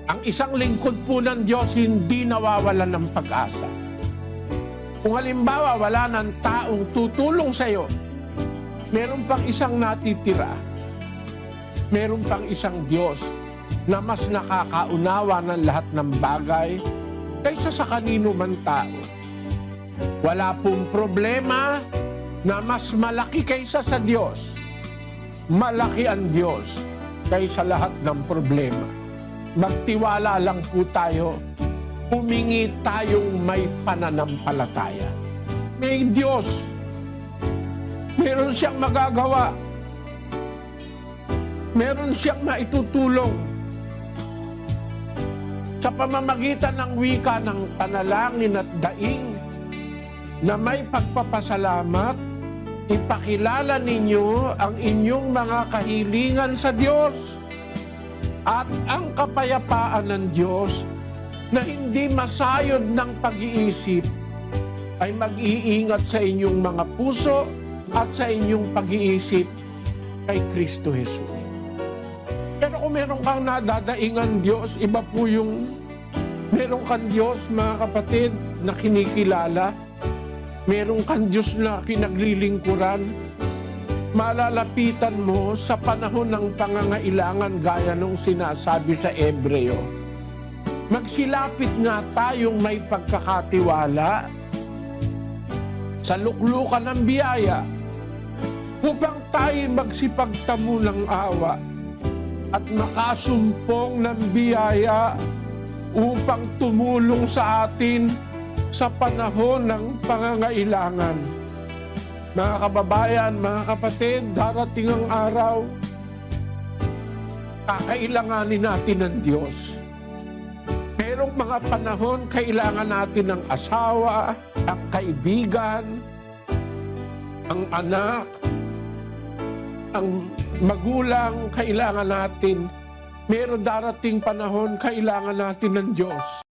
Ang isang lingkod po ng Diyos hindi nawawalan ng pag-asa. Kung halimbawa wala ng taong tutulong sa iyo, meron pang isang natitira. Meron pang isang Diyos na mas nakakaunawa ng lahat ng bagay kaysa sa kanino man tao. Wala pong problema na mas malaki kaysa sa Diyos. Malaki ang Diyos kaysa lahat ng problema. Magtiwala lang po tayo, humingi tayong may pananampalataya. May Diyos, meron siyang magagawa, meron siyang maitutulong. Sa pamamagitan ng wika ng panalangin at daing na may pagpapasalamat, ipakilala ninyo ang inyong mga kahilingan sa Diyos. At ang kapayapaan ng Diyos na hindi masayod ng pag-iisip ay mag-iingat sa inyong mga puso at sa inyong pag-iisip kay Kristo Jesus. Pero kung meron kang nadadaingan Diyos, iba po yung meron kang Diyos, mga kapatid, na kinikilala. Meron kang Diyos na kinaglilingkuran. Malalapitan mo sa panahon ng pangangailangan gaya nung sinasabi sa Ebreo. Magsilapit nga tayong may pagkakatiwala sa luklukan ng biyaya upang tayo magsipagtamo ng awa at makasumpong ng biyaya upang tumulong sa atin sa panahon ng pangangailangan. Mga kababayan, mga kapatid, darating ang araw, kakailanganin natin ng Diyos. Merong mga panahon, kailangan natin ng asawa, ang kaibigan, ang anak, ang magulang, kailangan natin. Meron darating panahon, kailangan natin ng Diyos.